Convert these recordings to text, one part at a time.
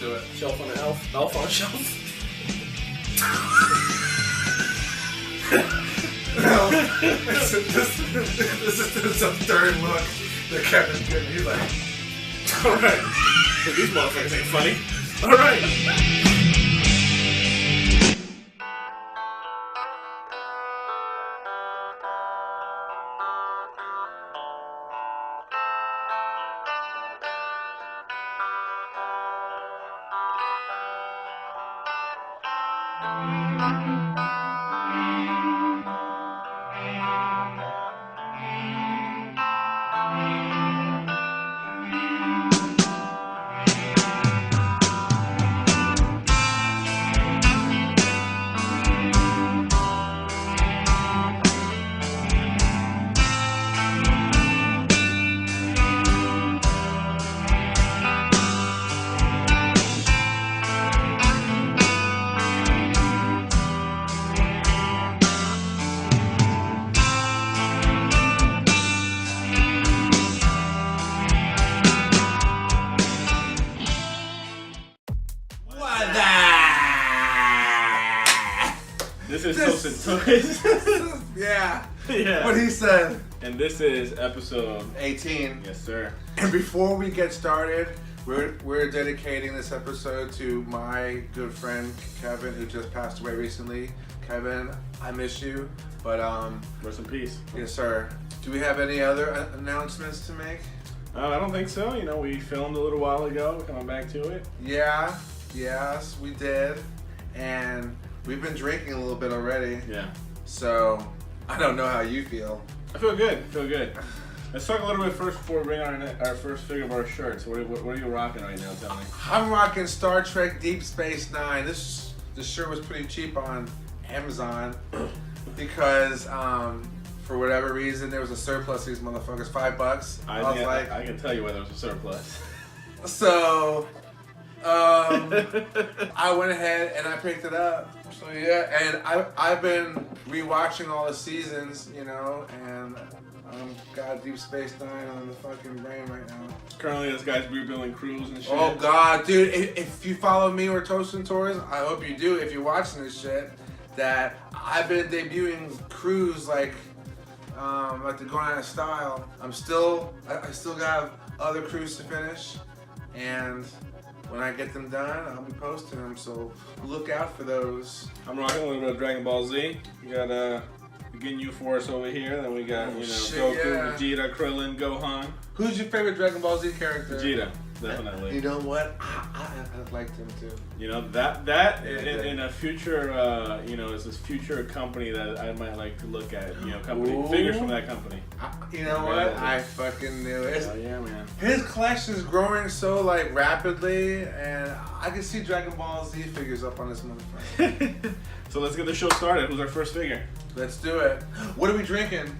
Let's do it. Shelf on the elf. Elf on a shelf. No, this is a third look that Kevin's giving. He's like, Alright. So these motherfuckers ain't funny. Alright. This is Toyz. yeah. Yeah. What he said. And this is episode 18. Yes, sir. And before we get started, we're dedicating this episode to my good friend Kevin, who just passed away recently. Kevin, I miss you, but Rest in peace. yes, sir. Do we have any other announcements to make? I don't think so. You know, we filmed a little while ago. We're coming back to it. Yeah. Yes, we did, and we've been drinking a little bit already. Yeah. So I don't know how you feel. I feel good. Let's talk a little bit first before we bring our first figure of our shirts. What are you rocking right now? Tell me. I'm rocking Star Trek Deep Space Nine. This shirt was pretty cheap on Amazon because for whatever reason there was a surplus of these motherfuckers. $5. I can tell you whether it was a surplus. So I went ahead and I picked it up. So yeah, and I've been rewatching all the seasons, you know, and got Deep Space Nine on the fucking brain right now. Currently, this guy's rebuilding crews and shit. Oh god, dude! If you follow me or Toasting Tours, I hope you do. If you're watching this shit, that I've been debuting crews like the Going Out of Style. I still got other crews to finish, and when I get them done, I'll be posting them. So look out for those. I'm rocking a little bit of Dragon Ball Z. We got Begin U Force over here. Then we got Goku, yeah. Vegeta, Krillin, Gohan. Who's your favorite Dragon Ball Z character? Vegeta, definitely. You know what? I liked him too. You know that in a future, is this future company that I might like to look at. You know, figures from that company. You know what? I fucking knew it. Oh yeah, man. His collection is growing so like rapidly, and I can see Dragon Ball Z figures up on this motherfucker. So let's get the show started. Who's our first figure? Let's do it. What are we drinking?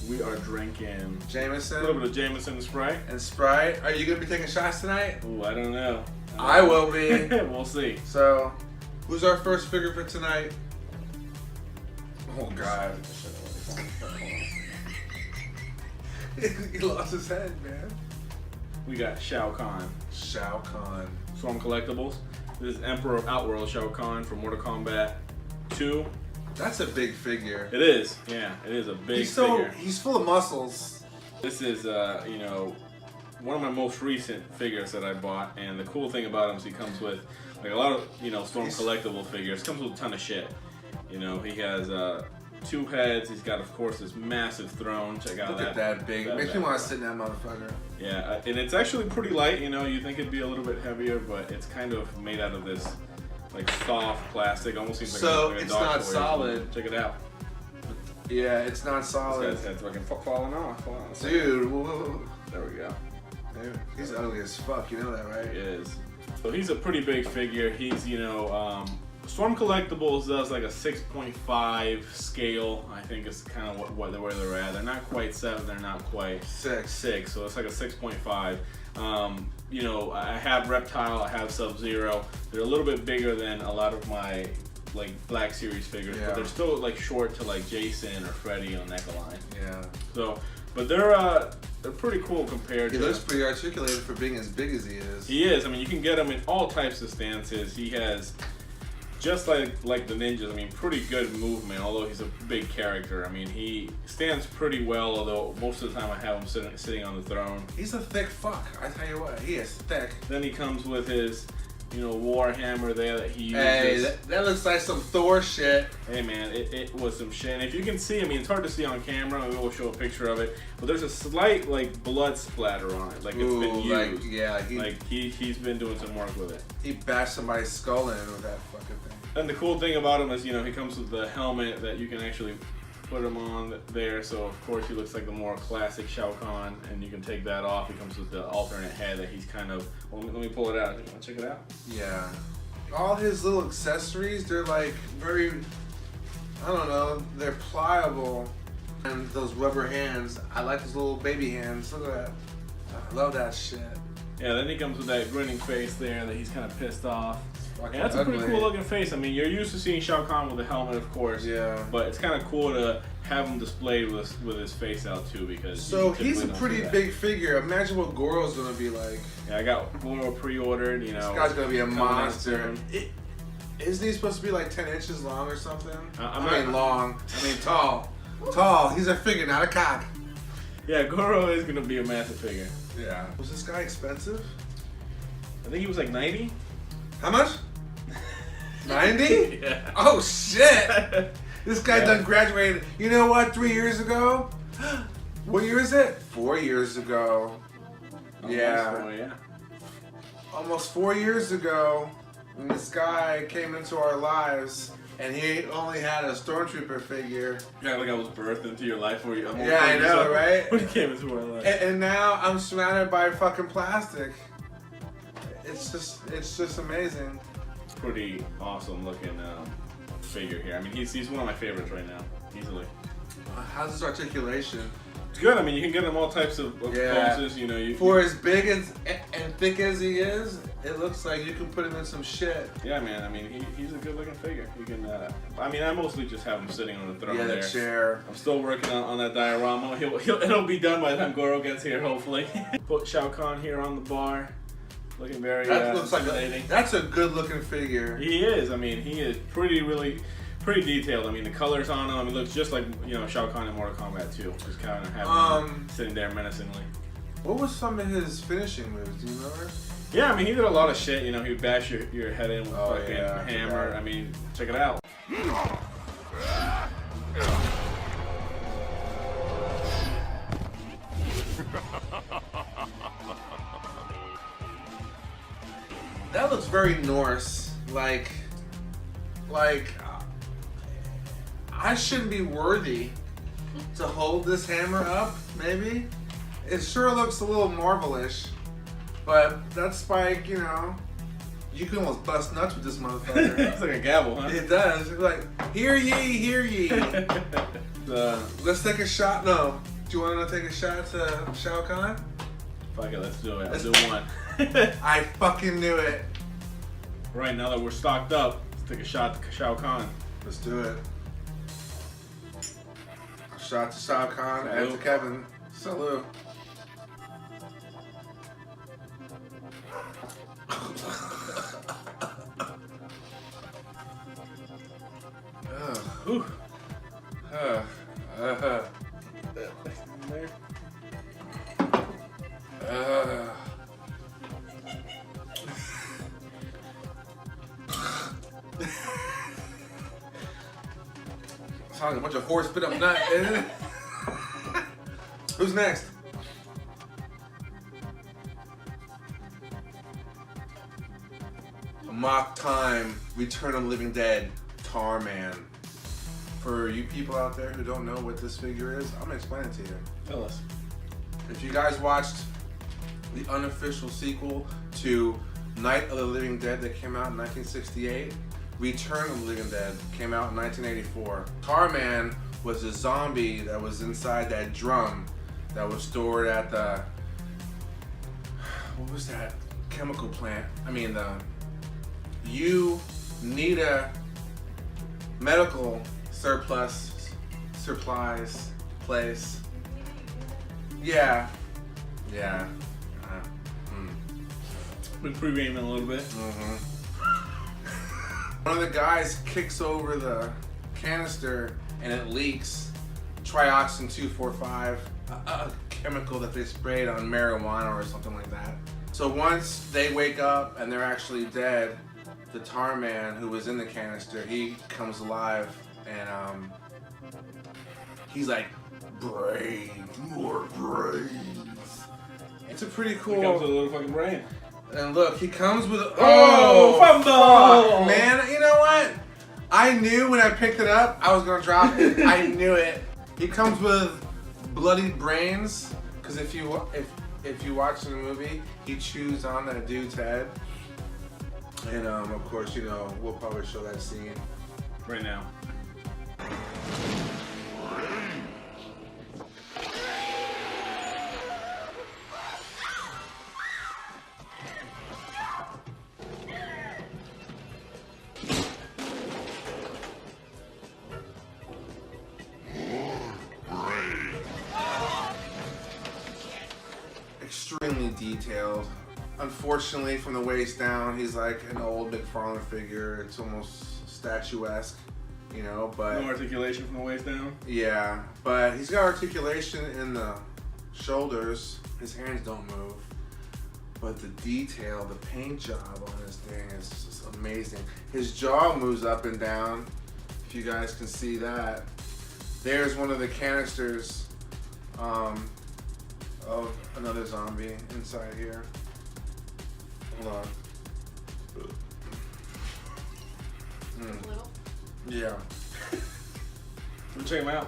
We are drinking Jameson. A little bit of Jameson and Sprite. And Sprite. Are you gonna be taking shots tonight? Ooh, I don't know. I will be. We'll see. So, who's our first figure for tonight? Oh God. He lost his head, man. We got Shao Kahn. Shao Kahn. Storm Collectibles. This is Emperor of Outworld Shao Kahn from Mortal Kombat 2. That's a big figure. It is. Yeah, it is a big figure. He's full of muscles. This is, one of my most recent figures that I bought, and the cool thing about him is he comes with like a lot of, Storm Collectible figures. Comes with a ton of shit. You know, he has 2 heads. He's got, of course, this massive throne. Check out Look at that big. Makes me want to sit in that motherfucker. Yeah, and it's actually pretty light. You know, you think it'd be a little bit heavier, but it's kind of made out of this like soft plastic. Almost seems like so a it's dog not toy. solid. Check it out. Yeah, it's not solid. This guy's fucking falling off. Dude, whoa. There we go. He's ugly as fuck. You know that, right? He is. So he's a pretty big figure. He's, Storm Collectibles does like a 6.5 scale. I think is kind of where they're at. They're not quite 7. They're not quite 6. So it's like a 6.5. I have Reptile. I have Sub-Zero. They're a little bit bigger than a lot of my like Black Series figures, but they're still like short to like Jason or Freddy on NECA line. Yeah. So But they're pretty cool compared He to. looks pretty articulated for being as big as he is. He is. I mean, you can get him in all types of stances. He has, just like the ninjas, I mean, pretty good movement, although he's a big character. I mean, he stands pretty well, although most of the time I have him sitting on the throne. He's a thick fuck. I tell you what, he is thick. Then he comes with his, war hammer there that he uses. Hey, that looks like some Thor shit. Hey man, it was some shit. And if you can see, I mean, it's hard to see on camera. Maybe we'll show a picture of it. But there's a slight blood splatter on it, like it's been used. He's been doing some work with it. He bashed somebody's skull in with that fucking thing. And the cool thing about him is, he comes with the helmet that you can actually put him on there. So of course he looks like the more classic Shao Kahn, and you can take that off. He comes with the alternate head that he's kind of. Well, let me pull it out. You want to check it out? Yeah. All his little accessories, they're like very, I don't know, they're pliable. And those rubber hands, I like those little baby hands. Look at that. I love that shit. Yeah, then he comes with that grinning face there that he's kind of pissed off. Fucking And that's ugly. a pretty cool looking face. I mean, you're used to seeing Shao Kahn with a helmet, of course. Yeah. But it's kind of cool to have him displayed with his face out too, because. So you typically he's a don't see pretty that. big figure. Imagine what Goro's gonna be like. Yeah, I got Goro pre-ordered. This guy's gonna be a coming out monster. soon. Isn't he supposed to be like 10 inches long or something? I'm I mean long. I mean tall. Tall. He's a figure, not a cock. Yeah, Goro is gonna be a massive figure. Yeah. Was this guy expensive? I think he was like 90. How much? 90? Yeah. Oh shit! This guy done graduated. You know what? 3 years ago? What year is it? 4 years ago. Yeah. Oh, yeah. Almost 4 years ago, when this guy came into our lives, and he only had a stormtrooper figure. Yeah, like I was birthed into your life. Yeah, I know, right? When he came into our life. And now I'm surrounded by fucking plastic. It's just amazing. Pretty awesome looking figure here. I mean, he's one of my favorites right now, easily. How's his articulation? It's good. I mean, you can get him all types of poses. For as big and thick as he is, it looks like you can put him in some shit. Yeah, man. I mean, he's a good looking figure. You can. I mean, I mostly just have him sitting on the throne there. Yeah, the chair. I'm still working on that diorama. It'll be done by the time Goro gets here, hopefully. Put Shao Kahn here on the bar. Looking very That looks like intimidating. that's a good looking figure. He is. I mean, he is pretty detailed. I mean, the colors on him, he looks just like Shao Kahn in Mortal Kombat 2. Just kind of having him sitting there menacingly. What was some of his finishing moves? Do you remember? Yeah, I mean, he did a lot of shit. He would bash your head in with fucking yeah, hammer. I mean, check it out. That looks very Norse. Like I shouldn't be worthy to hold this hammer up. Maybe it sure looks a little Marvelish, but that spike, you can almost bust nuts with this motherfucker. It's like a gavel, huh? It does. It's like, hear ye, hear ye. Let's take a shot. No, do you want to take a shot to Shao Kahn? Fuck it, let's do it. I'll do one. I fucking knew it. Right, now that we're stocked up, let's take a shot to Shao Kahn. Let's do it. A shot to Shao Kahn and to Kevin. Salute. Whew. Sounds like a bunch of horse spit up nut, isn't it? Who's next? Mock Time, Return of the Living Dead, Tarman. For you people out there who don't know what this figure is, I'm gonna explain it to you. Tell us. If you guys watched the unofficial sequel to Night of the Living Dead that came out in 1968, Return of the Living Dead came out in 1984. Tarman was a zombie that was inside that drum that was stored at the, what was that chemical plant? I mean the NECA medical supplies place. Yeah. Yeah. Been pre-gaming a little bit. One of the guys kicks over the canister and it leaks trioxin 245, a chemical that they sprayed on marijuana or something like that. So once they wake up and they're actually dead, the tar man who was in the canister, he comes alive and he's like, brains, more brains. It's a pretty cool. He comes with a little fucking brain. And look, he comes with fumble! Fuck, man, you know what? I knew when I picked it up, I was gonna drop it. I knew it. He comes with bloodied brains, because if you watch the movie, he chews on that dude's head. And of course, you know, we'll probably show that scene right now. Extremely detailed. Unfortunately, from the waist down, he's like an old McFarlane figure. It's almost statuesque, you know, but... No articulation from the waist down? Yeah, but he's got articulation in the shoulders. His hands don't move. But the detail, the paint job on this thing is just amazing. His jaw moves up and down, if you guys can see that. There's one of the canisters of another zombie inside here. Hold on. Yeah. Check him out.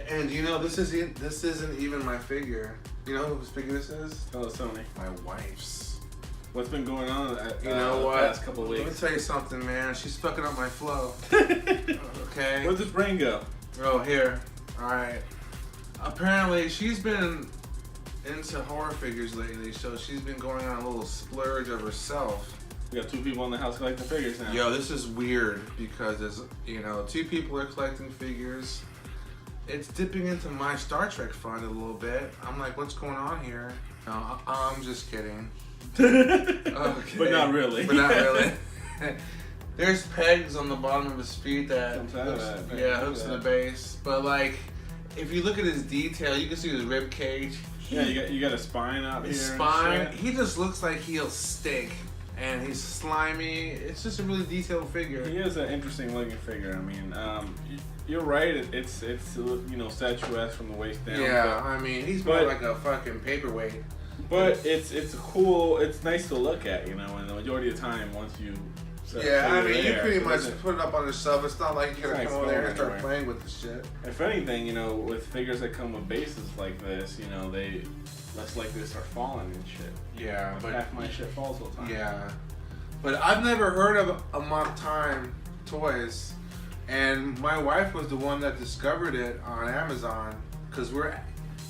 And you know, this isn't even my figure. You know whose figure this is? Tell us, Tony. My wife's. What's been going on you know what? the past couple of weeks? Let me tell you something, man. She's fucking up my flow. Okay? Where'd this brain go? Oh, here. Alright. Apparently, she's been into horror figures lately, so she's been going on a little splurge of herself. We got 2 people in the house collecting figures now. Yo, this is weird because there's, you know, 2 people are collecting figures. It's dipping into my Star Trek fund a little bit. I'm like, what's going on here? No, I'm just kidding. Okay. But not really. But not really. There's pegs on the bottom of his feet that hooks in the base. But like, if you look at his detail, you can see his rib cage. Yeah, you got a spine out here. Spine. He just looks like he'll stink, and he's slimy. It's just a really detailed figure. He is an interesting looking figure. I mean, you're right. It's you know, statuesque from the waist down. Yeah, I mean, he's more like a fucking paperweight. But it's cool. It's nice to look at, you know. And the majority of the time, once you I mean, you pretty much put it up on the shelf. It's not like you're gonna come over there and start playing with the shit. If anything, you know, with figures that come with bases like this, you know, they less likely to start falling and shit. Yeah, but half my shit falls all the time. Yeah, but I've never heard of a Mock Time Toyz, and my wife was the one that discovered it on Amazon because we're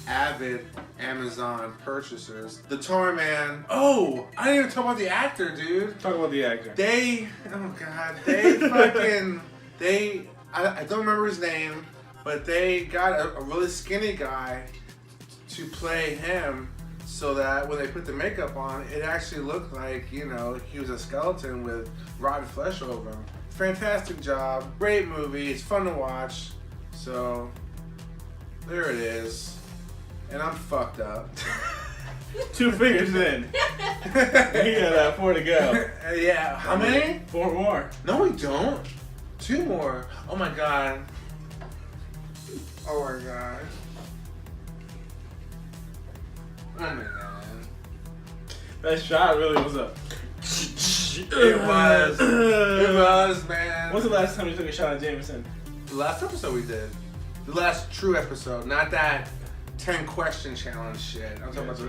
avid Amazon purchasers. The Tar Man. Oh, I didn't even talk about the actor, dude. Talk about the actor. I don't remember his name, but they got a really skinny guy to play him so that when they put the makeup on, it actually looked like, you know, he was a skeleton with rotten flesh over him. Fantastic job. Great movie. It's fun to watch. So, there it is. And I'm fucked up. 2 figures in. We got 4 to go. Yeah. How many? 4 more. No, we don't. 2 more. Oh my god. Oh my god. Oh my god. That shot really was a... It was, man. When's the last time you took a shot at Jameson? The last episode we did. The last true episode, not that 10 question challenge shit. I'm talking about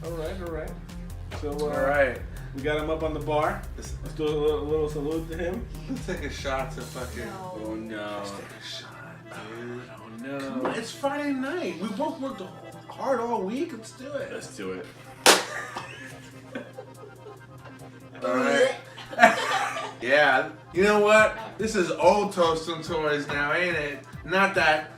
All right. So, alright. We got him up on the bar. Let's do a little salute to him. Let's take a shot to fucking... Oh no. Let's take a shot, dude. Oh no. Come on, it's Friday night. We both worked hard all week. Let's do it. Let's do it. Alright. Yeah. You know what? This is old Toast and Toys now, ain't it? Not that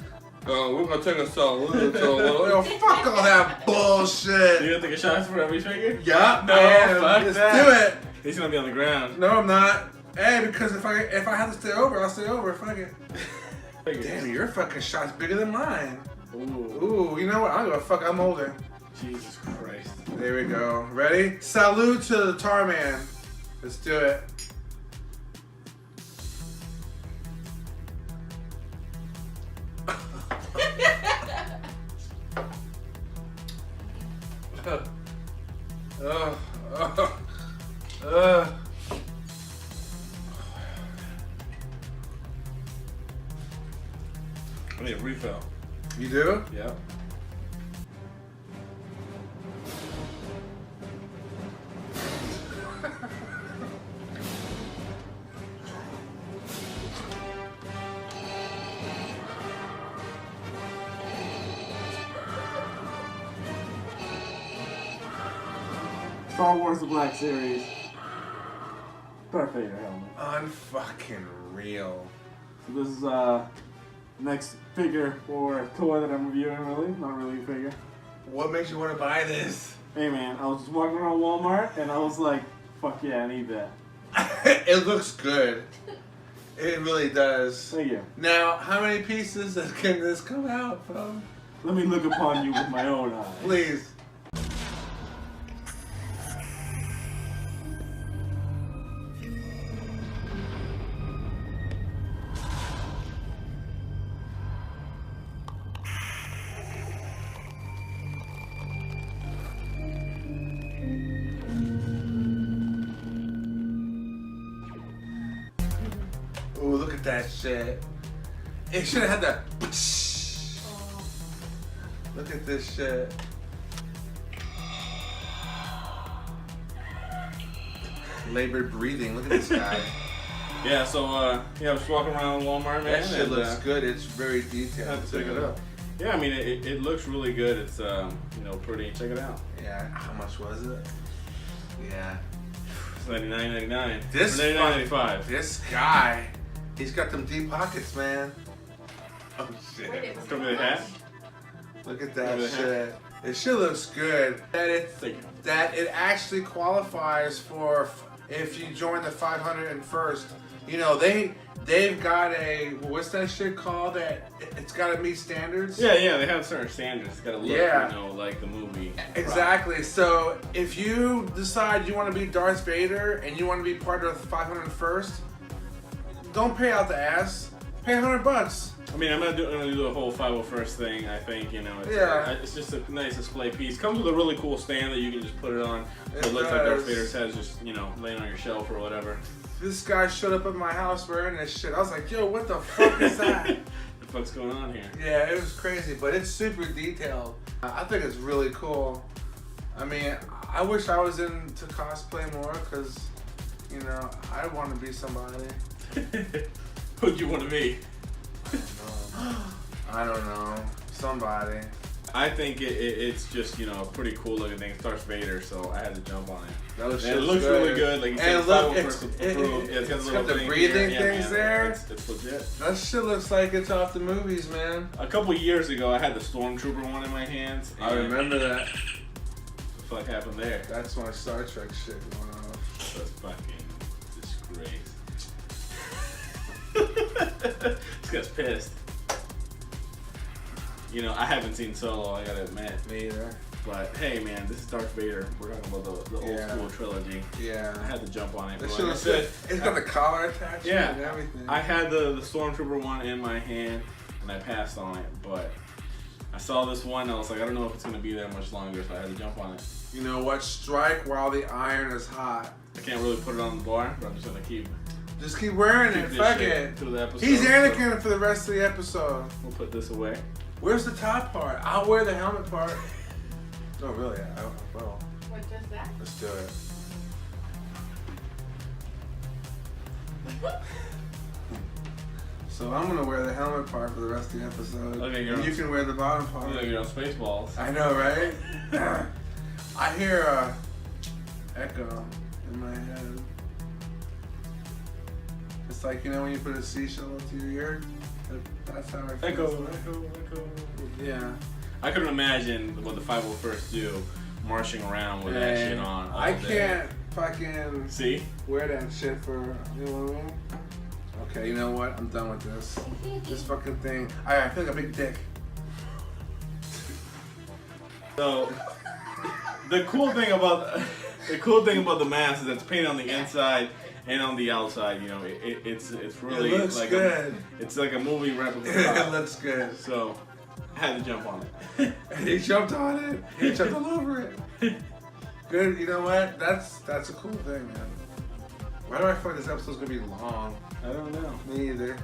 we're gonna take a song. Yo, fuck all that bullshit. You gonna take a shot for every figure? Yeah, No, fuck let's that. do it. He's gonna be on the ground. No, I'm not. Hey, because if I have to stay over, I'll stay over. Fuck it. Damn, your fucking shot's bigger than mine. Ooh, you know what? I don't give a fuck. I'm older. Jesus Christ. There we go. Ready? Salute to the Tar Man. Let's do it. I need a refill. You do? Yeah. Star Wars The Black Series. Darth Vader helmet. Unfucking real. So this is next figure or toy that I'm reviewing, really. Not really a figure. What makes you want to buy this? Hey man, I was just walking around Walmart and I was like, fuck yeah, I need that. It looks good. It really does. Thank you. Now, how many pieces can this come out from? Let me look upon you with my own eyes. Please. Ooh, look at that shit. It should have had that. Look at this shit. Labored breathing. Look at this guy. Yeah, so yeah, I was walking around Walmart, man. That shit looks good. It's very detailed. Have to check it out. Yeah, I mean it looks really good. It's you know, pretty. Check it out. Yeah. How much was it? Yeah. It's $99.99. This $99.95. This guy, he's got them deep pockets, man. Oh shit. Come to the hat. Look at that shit. It shit looks good. That it actually qualifies for if you join the 501st. You know they've got a what's that shit called? That it's got to meet standards. Yeah, yeah, they have certain standards. It's got to look, you know, like the movie. Exactly. So if you decide you want to be Darth Vader and you want to be part of the 501st, don't pay out the ass. Pay $100. I mean, I'm gonna do the whole 501st thing. I think, you know, it's just a nice display piece. Comes with a really cool stand that you can just put it on. So it looks like Darth Vader's head is just, you know, laying on your shelf or whatever. This guy showed up at my house wearing this shit. I was like, yo, what the fuck is that? What the fuck's going on here? Yeah, it was crazy, but it's super detailed. I think it's really cool. I mean, I wish I was into cosplay more because, you know, I want to be somebody. Who'd you want to be? I don't know. Somebody. I think it's just, you know, a pretty cool looking thing. It's Darth Vader, so I had to jump on it. That was it looks really good. Like you said, and look, it's got the breathing things there. It's legit. That shit looks like it's off the movies, man. A couple years ago, I had the Stormtrooper one in my hands. I remember that. What the fuck happened there? That's my Star Trek shit going off. That's fucking disgrace. This guy's pissed. You know, I haven't seen Solo, I gotta admit. Me either. But hey, man, this is Darth Vader. We're talking about the old school trilogy. Yeah. I had to jump on it. That shit looks good. It's got the collar attached and everything. I had the Stormtrooper one in my hand, and I passed on it, but I saw this one, and I was like, I don't know if it's going to be there much longer, so I had to jump on it. You know what? Strike while the iron is hot. I can't really put it on the bar, but I'm just going to keep wearing it. Fuck it. Through the episode, He's Anakin for the rest of the episode. We'll put this away. Where's the top part? I'll wear the helmet part. No, really, I will. What does that? Let's do it. So I'm gonna wear the helmet part for the rest of the episode. Okay, and you can wear the bottom part. You're like you're on Spaceballs. I know, right? I hear a echo in my head. It's like, you know when you put a seashell to your ear? That's how I Echo, feel. echo. Yeah. I couldn't imagine what the 501st do, marching around with that shit on. All I day. can't fucking See? wear that shit for, you know what I mean? Okay, you know what? I'm done with this. This fucking thing. I feel like a big dick. So, the cool thing about the mask is that it's painted on the inside and on the outside. You know, it's really It looks like good. It's like a movie replica. It looks good. So, I had to jump on it. He jumped on it. He jumped all over it. Good. You know what? That's a cool thing, man. Why do I feel like this episode's gonna be long? I don't know. Me either.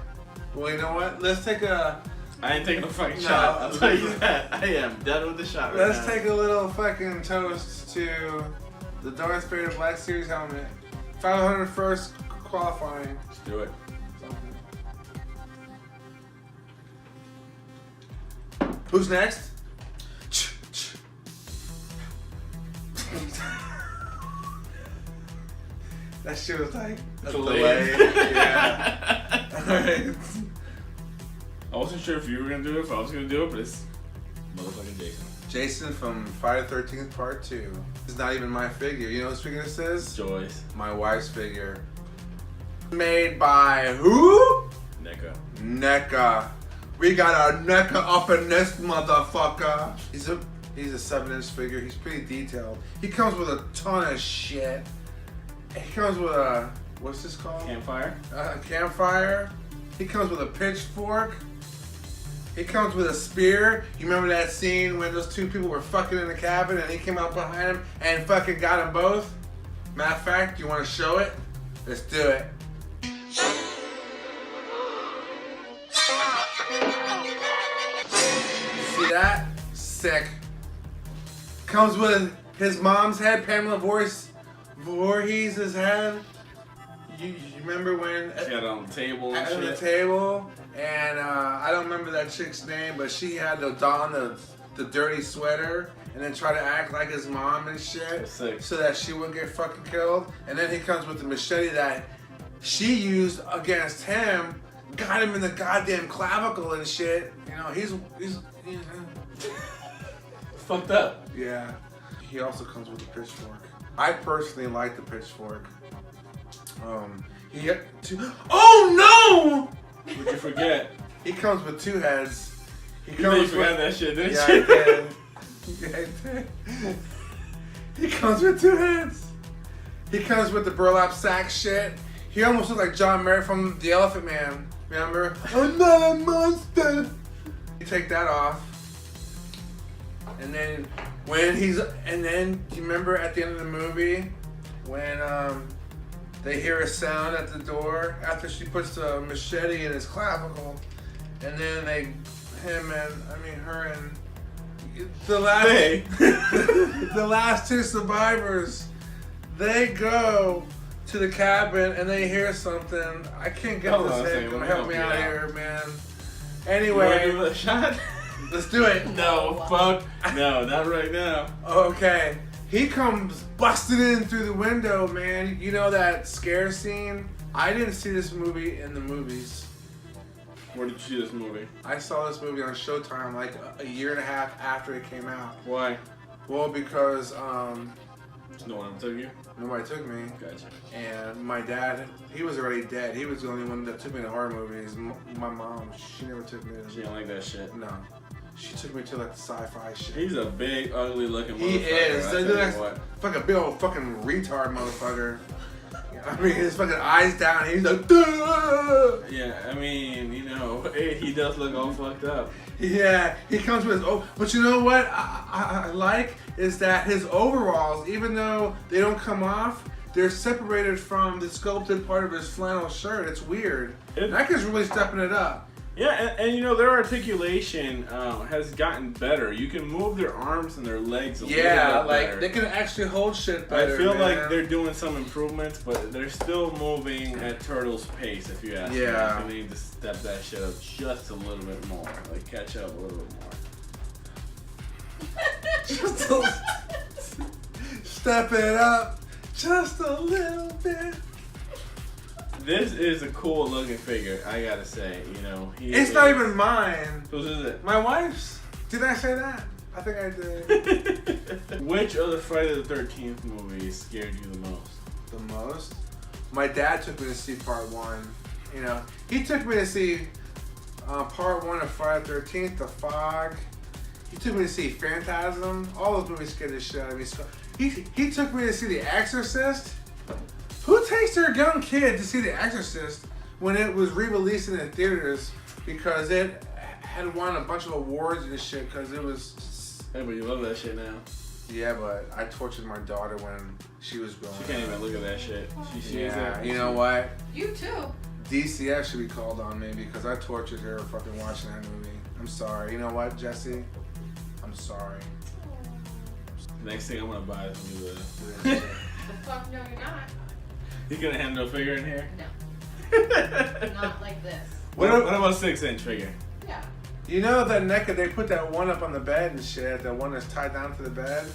Well, you know what? Let's take a. I ain't taking a fucking shot. I'll tell you that. I am done with the shot right now. Let's take a little fucking toast to the Darth Vader Black Series helmet. 501st qualifying. Let's do it. Who's next? That shit was like a delay. Yeah. Alright. I wasn't sure if you were gonna do it, if I was gonna do it, but it's motherfucking Jason. Jason from Friday the 13th Part 2. It's not even my figure. You know what figure this is? Joyce. My wife's figure. Made by who? NECA. NECA. We got a NECA up in this motherfucker. He's a 7-inch figure. He's pretty detailed. He comes with a ton of shit. He comes with a, what's this called? Campfire. A campfire. He comes with a pitchfork. He comes with a spear. You remember that scene when those two people were fucking in the cabin and he came out behind him and fucking got them both? Matter of fact, you want to show it? Let's do it. See that? Sick. Comes with his mom's head, Pamela Voorhees' head. You remember when She had it on the table and at the shit. table, and I don't remember that chick's name, but she had to don the dirty sweater and then try to act like his mom and shit, Sick. so that she wouldn't get fucking killed. And then he comes with the machete that she used against him, got him in the goddamn clavicle and shit. You know, he's you know. Fucked up. Yeah. He also comes with a pitchfork. I personally like the pitchfork. He got two. Oh no! What'd you forget? He comes with two heads. He You know you forgot that shit, didn't Yeah, you? I did. Yeah, I did. He comes with two heads. He comes with the burlap sack shit. He almost looks like John Mayer from The Elephant Man. Remember? I'm not a monster. You take that off. And then do you remember at the end of the movie when they hear a sound at the door after she puts the machete in his clavicle, and then her and the last the last two survivors, they go to the cabin and they hear something. I can't get Hold this on a head. second, Come let me help me help out you out. here, man. You wanna Anyway, give it a shot? let's do it. No, fuck. No, not right now. Okay. He comes busting in through the window, man. You know that scare scene? I didn't see this movie in the movies. Where did you see this movie? I saw this movie on Showtime like a year and a half after it came out. Why? Well, because No one took you? nobody took me. Gotcha. And my dad, he was already dead. He was the only one that took me to horror movies. My mom, she never took me She to. don't like that shit. No. She took me to like the sci-fi shit. He's a big, ugly looking motherfucker. He is. I tell you what. Fucking big old fucking retard motherfucker. I mean, his fucking eyes down. He's like, duh! Yeah, I mean, he does look all fucked up. Yeah, he comes with his. But you know what I like is that his overalls, even though they don't come off, they're separated from the sculpted part of his flannel shirt. It's weird. That kid's really stepping it up. Yeah, and their articulation has gotten better. You can move their arms and their legs a little bit Yeah, better. like they can actually hold shit better. I feel man. like they're doing some improvements, but they're still moving at Turtle's pace, if you ask me. Yeah. I think they need to step that shit up just a little bit more. Like, catch up a little bit more. Just a, step it up just a little bit. This is a cool looking figure, I gotta say. You know, it's not even mine. Whose is it? My wife's. Did I say that? I think I did. Which of the Friday the 13th movies scared you the most? The most? My dad took me to see part 1. You know, he took me to see part 1 of Friday the 13th, The Fog. He took me to see Phantasm. All those movies scared the shit out of me. He took me to see The Exorcist. Who takes their young kid to see The Exorcist when it was re-released in the theaters because it had won a bunch of awards and shit because it was... Hey, but you love that shit now. Yeah, but I tortured my daughter when she was growing up. She can't even look at that shit. Yeah, you know what? You too. DCF should be called on me because I tortured her fucking watching that movie. I'm sorry. You know what, Jesse? I'm sorry. Next thing I'm gonna buy is from you. The fuck no, you're not. You gonna have no figure in here? No. Not like this. What about 6-inch figure? Yeah. You know that NECA, they put that one up on the bed and shit, that one that's tied down to the bed?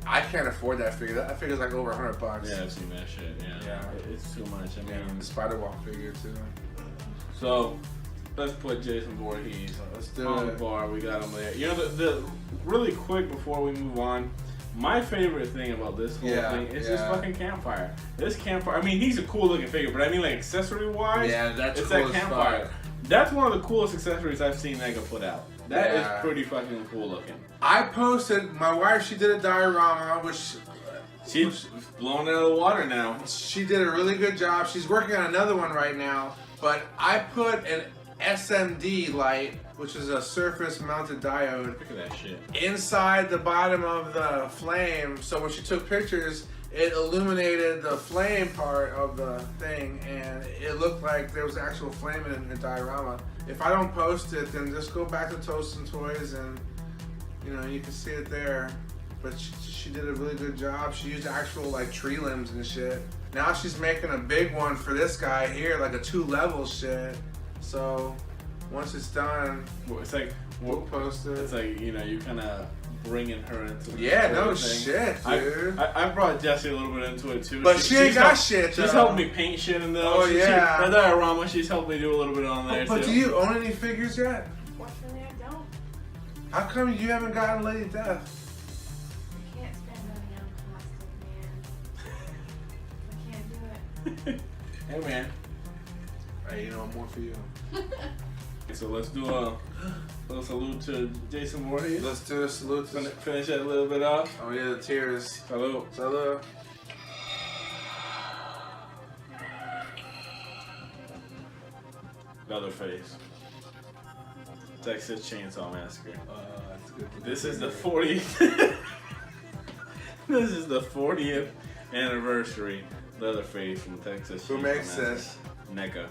I can't afford that figure. That figure's like over $100. Yeah, I've seen that shit, yeah. It's too much. I mean, the Spider-Walk figure too. So, let's put Jason Voorhees on the bar. We got him there. You know, the really quick before we move on, my favorite thing about this whole thing is this fucking campfire. This campfire, I mean, he's a cool looking figure, but I mean, like, accessory-wise, that's it's cool that campfire. That's one of the coolest accessories I've seen NECA put out. That is pretty fucking cool looking. I posted, my wife, she did a diorama, which... She's blown out of the water now. She did a really good job. She's working on another one right now. But I put an SMD light, which is a surface mounted diode. Look at that shit. Inside the bottom of the flame. So when she took pictures, it illuminated the flame part of the thing. And it looked like there was actual flame in the diorama. If I don't post it, then just go back to Toast and Toys and, you know, you can see it there. But she did a really good job. She used actual like tree limbs and shit. Now she's making a big one for this guy here, like a 2-level shit. So once it's done, it's like we'll post it. It's like, you know, you kind of bringing her into the no thing. shit, dude. I brought Jessie a little bit into it too. But she ain't got shit. She's helping me paint shit in those. Oh yeah. That diorama, she's helped me do a little bit on there But too. do you own any figures yet? Fortunately, I don't. How come you haven't gotten Lady Death? Hey man. Hey, you know, more for you. So let's do a little salute to Jason Voorhees. Let's do a salute to finish that a little bit off. Oh yeah, the tears. Salute. Salute. Leatherface. Texas Chainsaw Massacre. That's good. This is the 40th. This is the 40th anniversary. Leatherface from Texas. Who makes this? NECA.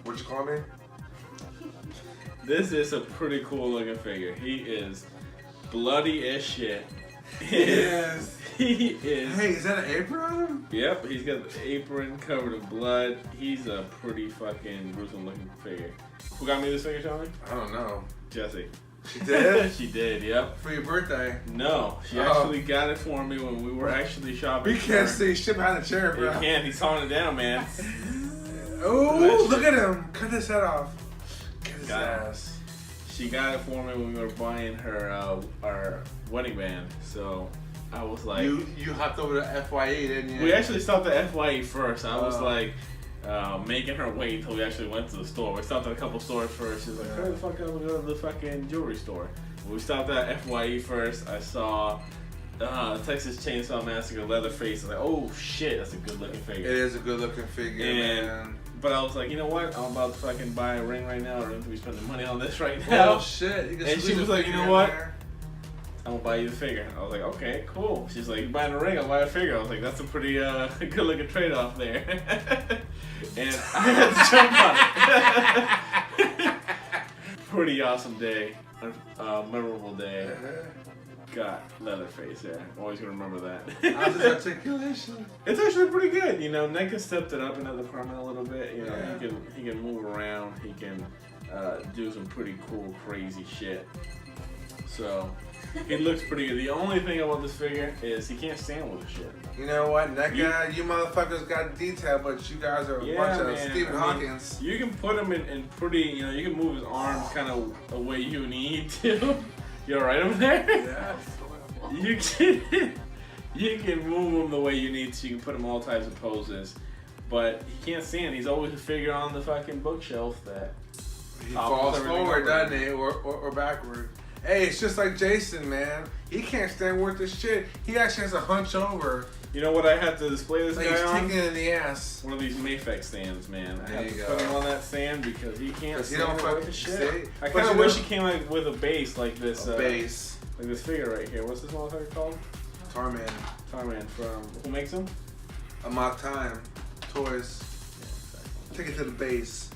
What you call me? This is a pretty cool looking figure. He is bloody as shit. Yes. He is. Hey, is that an apron on him? Yep, he's got the apron covered in blood. He's a pretty fucking gruesome looking figure. Who got me this figure, Tony? I don't know. Jessie. She did? She did, yep. For your birthday? No, she actually got it for me when we were actually shopping. We can't see shit behind the chair, bro. You can't, he's hauling it down, man. Oh, look at him. Cut his head off. Cut his ass. She got it for me when we were buying her our wedding band, so I was like... You hopped over to FYE, didn't you? We actually stopped at FYE first. I was like... making her wait until we actually went to the store. We stopped at a couple stores first. She was like, hurry the fuck up, we'll go to the fucking jewelry store. When we stopped at FYE first, I saw Texas Chainsaw Massacre Leatherface. I was like, oh shit, that's a good looking figure. It is a good looking figure, man. But I was like, you know what? I'm about to fucking buy a ring right now, or I'm to be spending money on this right now. Oh shit. And she was like, you know what? I'm gonna buy you the figure. I was like, okay, cool. She's like, you buying a ring, I'll buy a figure. I was like, that's a pretty good looking trade off there. And I had to jump on it. Pretty awesome day. Memorable day. Got Leatherface there. Always gonna remember that. How's his articulation? It's actually pretty good. You know, NECA stepped it up in that department a little bit. You know, he can move around. He can do some pretty cool, crazy shit. So He looks pretty good. The only thing about this figure is he can't stand with the shit. You know what, NECA, you motherfuckers got detail, but you guys are a bunch of Stephen Hawkins. You can put him in pretty, you know, you can move his arms kind of the way you need to. You alright over there? Yeah. You can move him the way you need to. You can put him all types of poses. But he can't stand. He's always a figure on the fucking bookshelf that he falls forward, doesn't he? Or backward. Hey, it's just like Jason, man. He can't stand worth the shit. He actually has to hunch over. You know what I have to display this like guy he's on? taking it in the ass. One of these Mayfex stands, man. I There have to you put him go. on that stand because he can't stand don't worth the shit. see? I But kind you of wish know- he came like with a base like this. Base. Like this figure right here. What's this motherfucker called? Tarman. Tarman from... Who makes him? Amok Time. Toys. Take it to the base.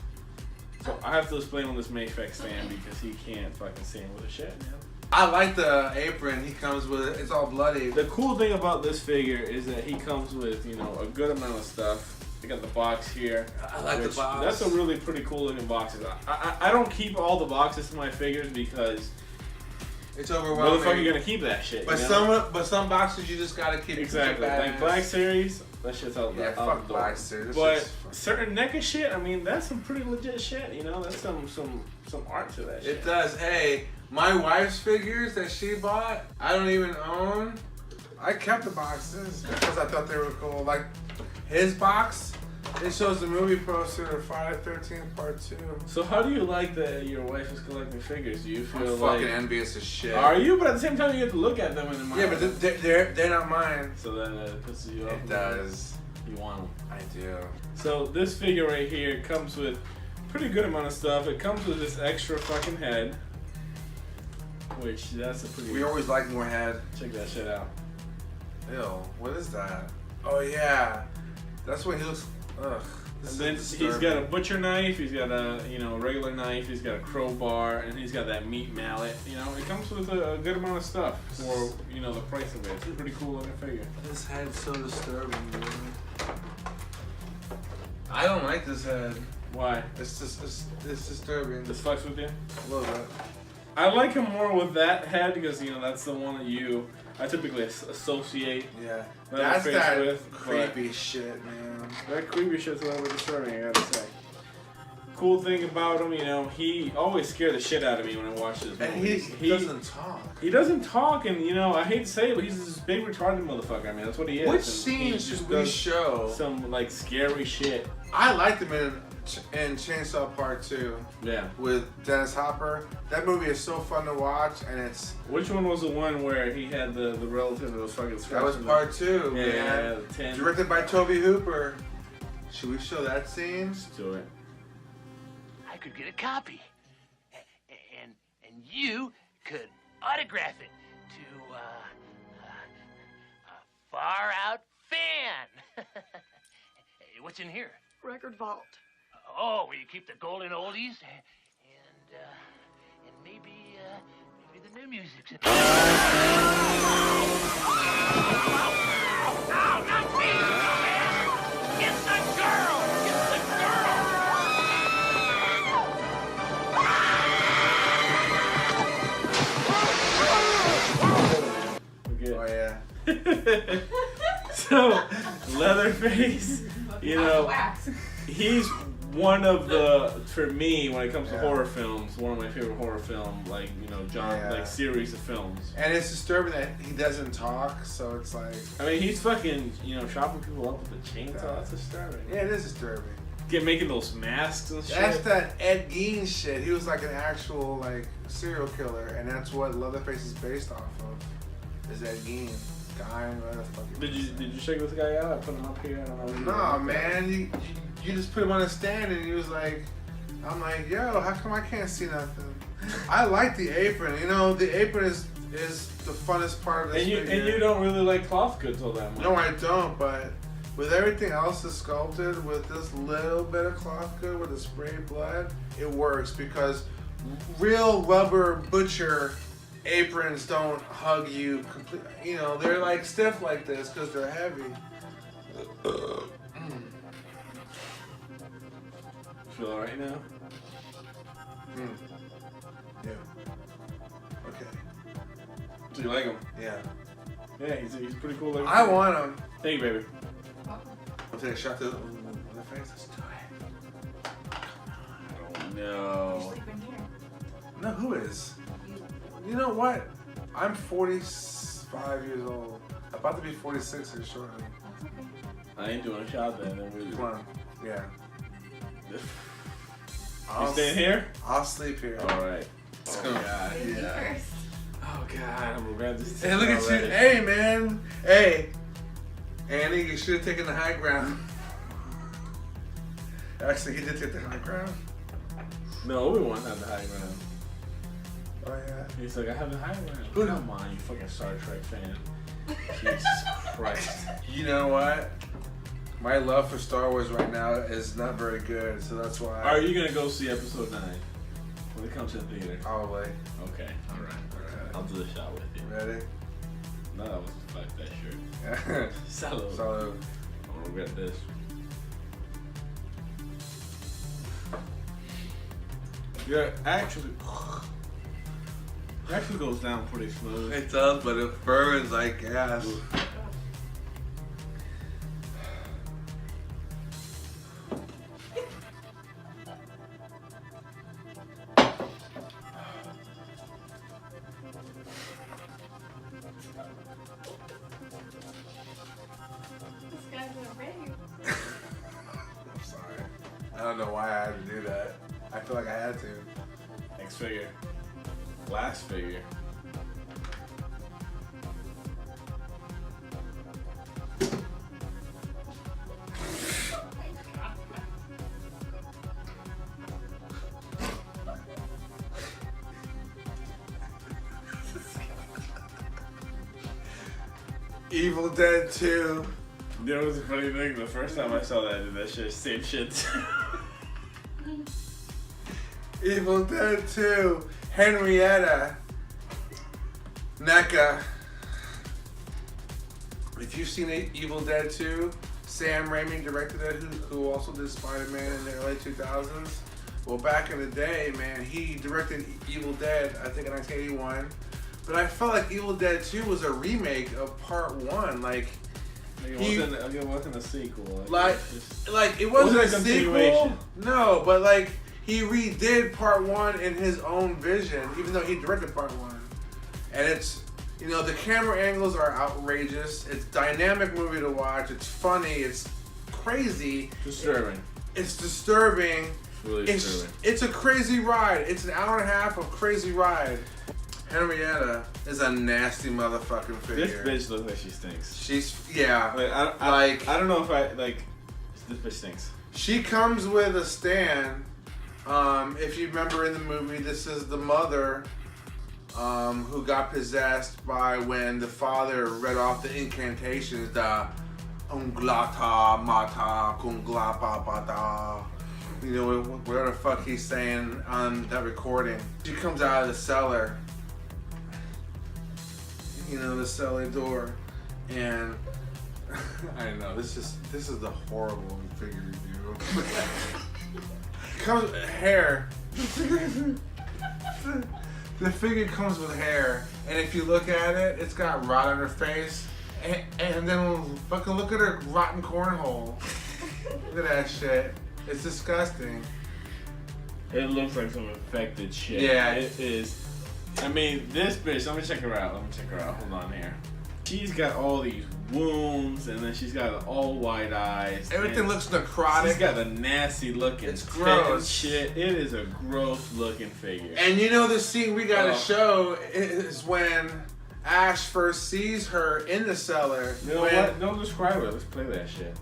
So I have to display him on this Mayfex stand because he can't fucking stand with the shit, man. I like the apron he comes with. It's all bloody. The cool thing about this figure is that he comes with, you know, a good amount of stuff. You got the box here. I like the box. That's a really pretty cool looking box. I don't keep all the boxes to my figures because It's where overwhelming. the fuck are you gonna keep that shit? But you know? some boxes you just gotta keep. Exactly. Like Black Series, that shit's out Yeah, out fuck the door. Black Series. But certain NECA shit, I mean, that's some pretty legit shit. You know, that's some art to that shit. It does. Hey, my wife's figures that she bought, I don't even own. I kept the boxes because I thought they were cool. Like his box, it shows the movie poster of Friday the 13th Part 2. So how do you like that your wife is collecting figures? Do you I'm feel fucking like envious as shit. are you? But at the same time, you get to look at them and Yeah, but they're not mine. so then it pisses you off. It does. You want them. I do. So this figure right here comes with pretty good amount of stuff. It comes with this extra fucking head, which that's a pretty. We always like more head. Check that shit out. Ew, what is that? Oh yeah, that's what he looks. Ugh. And then he's got a butcher knife. He's got a regular knife. He's got a crowbar, and he's got that meat mallet. You know, it comes with a good amount of stuff for the price of it. It's a pretty cool looking figure. This head's so disturbing, dude. I don't like this head. Why? It's just it's disturbing. This fucks with you? A little bit. I like him more with that head because that's the one that I typically associate. Yeah. That's That's that with, creepy shit, man. That creepy shit's a little bit disturbing, I gotta say. Cool thing about him, he always scared the shit out of me when I watched his And movies. he doesn't talk. He doesn't talk, and I hate to say it, but he's this big retarded motherfucker. I mean, that's what he is. Which And scene he should just we does show? some scary shit. I liked him in Chainsaw Part 2 Yeah. with Dennis Hopper. That movie is so fun to watch, and it's Which one was the one where he had the relative that was fucking that was Part 2. Yeah, man. the 10. Directed by Toby Hooper. Should we show that scene? Let's do it. I could get a copy, and you could autograph it to a far out fan. What's in here? Record vault. Oh, where you keep the golden oldies and maybe the new music's in there. Ow, not me, man! Get the girl! Get the girl! Okay. Oh yeah. So, Leatherface, Wax. he's one of for me, when it comes to Yeah. horror films, one of my favorite horror film, Yeah. series of films. And it's disturbing that he doesn't talk, so it's like, I mean, he's fucking, chopping people up with a chainsaw. Yeah. That's disturbing. yeah, it is disturbing. Making those masks and shit. That's that Ed Gein shit. He was like an actual serial killer, and that's what Leatherface is based off of. Is Ed Gein guy? Whatever the fuck he was. Did you check this guy out? I put him up here. I don't know. No, man, you just put him on a stand, and he was like, I'm like, yo, how come I can't see nothing? I like the apron. The apron is the funnest part of this And figure. you don't really like cloth goods all that much. No, I don't, but with everything else that's sculpted, with this little bit of cloth good, with the spray blood, it works because real rubber butcher aprons don't hug you completely. They're stiff like this because they're heavy. Feel alright now? Yeah. Okay. So you like him? Yeah. Yeah, he's pretty cool. Looking. I want him. Thank you, baby. I'll take a shot to the face. Let's do it. No. No, who is? You know what? I'm 45 years old. About to be 46 here shortly. I ain't doing a shot then. Come on. Yeah. You staying here? I'll sleep here. All right. Oh God. Yeah. Oh God. I'm gonna grab this. Hey, look at you. Hey, man. Hey. Annie, you should have taken the high ground. Actually, he did take the high ground. No, Obi-Wan had the high ground. Oh, yeah. He's like, I have the high ground. Come on, you fucking Star Trek fan. Jesus Christ. You know what? My love for Star Wars right now is not very good, so that's why. Are you gonna go see Episode 9 when it comes to the theater? Probably. Okay, all right. I'll do the shot with you. Ready? No, that was fuck that shirt. Salud. Salud. I'm gonna regret this. Yeah, actually, it actually goes down pretty smooth. It does, but it burns like gas. This guy's gonna rave. I'm sorry. I don't know why I had to do that. I feel like I had to. Next figure. Last figure. Evil Dead 2. You know what's the funny thing? The first time I saw that, I did that shit, same shit. Evil Dead 2. Henrietta. NECA. If you've seen Evil Dead 2, Sam Raimi directed it, who also did Spider-Man in the early 2000s. Well, back in the day, man, he directed Evil Dead, I think in 1981. But I felt like Evil Dead 2 was a remake of Part 1. Like, it wasn't a sequel. like it wasn't a sequel. continuation. No, but like he redid Part 1 in his own vision, even though he directed Part 1. And it's, you know, the camera angles are outrageous. It's a dynamic movie to watch. It's funny. It's crazy. Disturbing. It's disturbing. Really disturbing. It's a crazy ride. It's an hour and a half of crazy ride. Henrietta is a nasty motherfucking figure. This bitch looks like she stinks. She's, yeah. Like, I don't know if I, like, this bitch stinks. She comes with a stand. If you remember in the movie, this is the mother who got possessed by when the father read off the incantations, the Unglata Mata Kunglapa Bata. You know, whatever the fuck he's saying on that recording. She comes out of the cellar. You know, the cellar door. And I don't know, this is the horrible figure review. Comes with hair. The figure comes with hair, and if you look at it, it's got rot on her face, and then fucking look at her rotten cornhole. Look at that shit. It's disgusting. It looks like some infected shit. Yeah. It is. I mean, this bitch, let me check her out. Hold on here. She's got all these wounds, and then she's got all white eyes. Everything looks necrotic. She's got a nasty looking It's gross. shit. It is a gross looking figure. And you know the scene we gotta show is when Ash first sees her in the cellar. You know what? Don't describe her. Let's play that shit.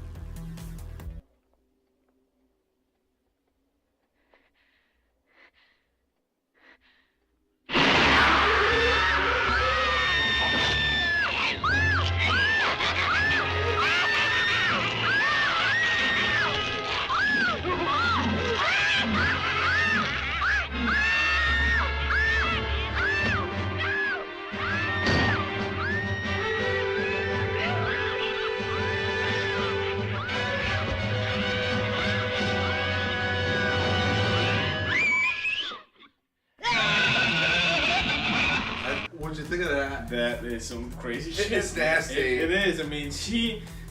That is some crazy shit. It's nasty. It is. I mean,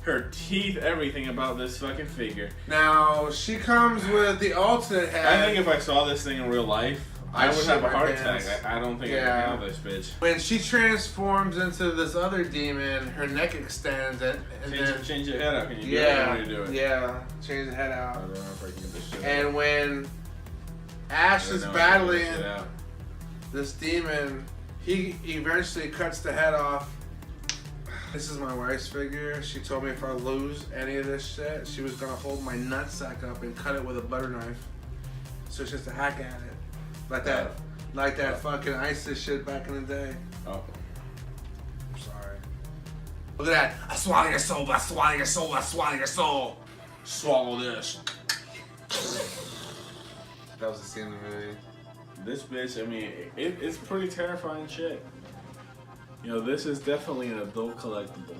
her teeth, everything about this fucking figure. Now, she comes with the alternate head. I think if I saw this thing in real life, I would have a heart attack. I don't think I can handle this bitch. When she transforms into this other demon, her neck extends and Change your head out. Can you do it? Yeah, change the head out. I don't know if I can get this shit And out. when Ash is I don't know if I can get battling this shit out. this demon, he eventually cuts the head off. This is my wife's figure. She told me if I lose any of this shit, she was gonna hold my nutsack up and cut it with a butter knife. So it's just a hack at it. Like that fucking ISIS shit back in the day. Oh. I'm sorry. Look at that. I swallow your soul, I swallow your soul, I swallow your soul. Swallow this. That was the scene in the movie. This bitch, I mean, it's pretty terrifying shit. You know, this is definitely an adult collectible.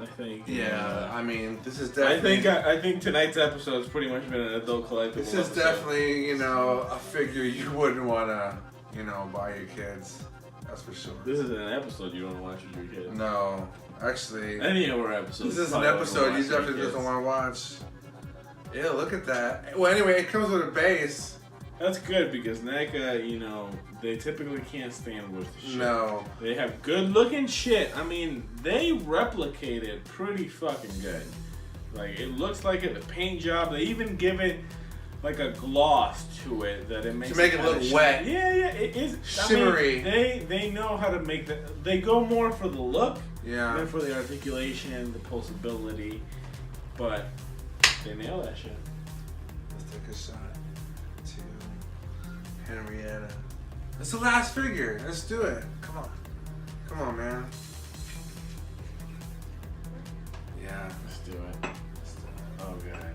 I think. Yeah, I mean, this is definitely. I think tonight's episode has pretty much been an adult collectible. This is definitely, you know, a figure you wouldn't want to, you know, buy your kids. That's for sure. This is an episode you don't watch with your kids. No, actually. Any of our episodes. This is an episode you definitely just don't want to watch. Yeah, look at that. Well, anyway, it comes with a base. That's good because NECA, you know, they typically can't stand with shit. No. They have good looking shit. I mean, they replicate it pretty fucking good. Like, it looks like it, the paint job, they even give it like a gloss to it that it makes to make it look wet. Yeah, it is shimmery. I mean, they know how to make that. They go more for the look than for the articulation, the pulsability, but they nail that shit. Let's take a shot to Henrietta. It's the last figure. Let's do it. Come on. Come on, man. Yeah. Let's do it. Oh, God.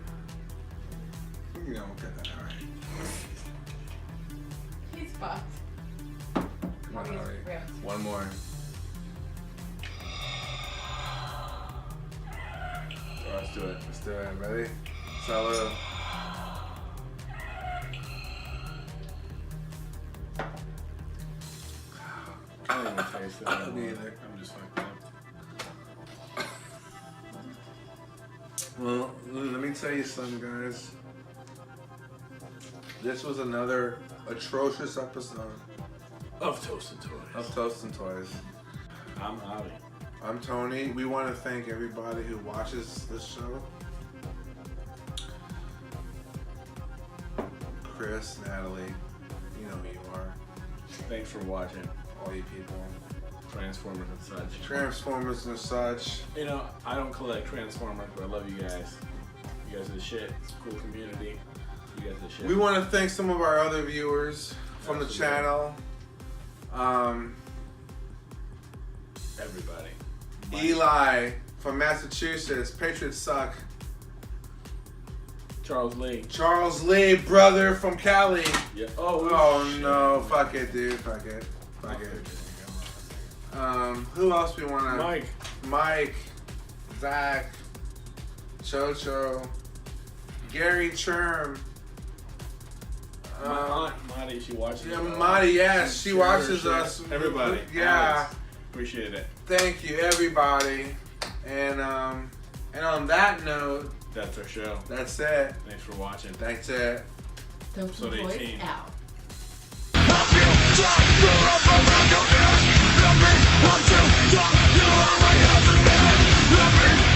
You know, okay, all right. He's fucked. Come on, He's Harry. ripped. One more. Let's do it. Let's do it. Ready? Salud. I don't even taste it. Me either. I'm just fucked up. Well, let me tell you something, guys. This was another atrocious episode Of Toast and Toys. of Toast and Toys. I'm Javi. I'm Tony. We want to thank everybody who watches this show. Chris, Natalie, you know who you are. Thanks for watching. All you people. Transformers and such. Transformers and such. You know, I don't collect Transformers, but I love you guys. You guys are the shit. It's a cool community. You guys are the shit. We want to thank some of our other viewers from the Absolutely. channel. Everybody. Eli from Massachusetts. Patriots suck. Charles Lee. Charles Lee, brother from Cali. Yeah. Oh shit. no, fuck it, dude. Fuck it. Fuck it. Who else we wanna? Mike, Zach, Chocho, Gary Churm. My aunt, Marty, she watches Yeah, it. Marty, yes, she Sure, watches sure. us. Everybody. Yeah. Alex, appreciate it. Thank you, everybody. And on that note, That's our show. that's it. Thanks for watching. That's it. Toast and Episode Toys 18. out. Let me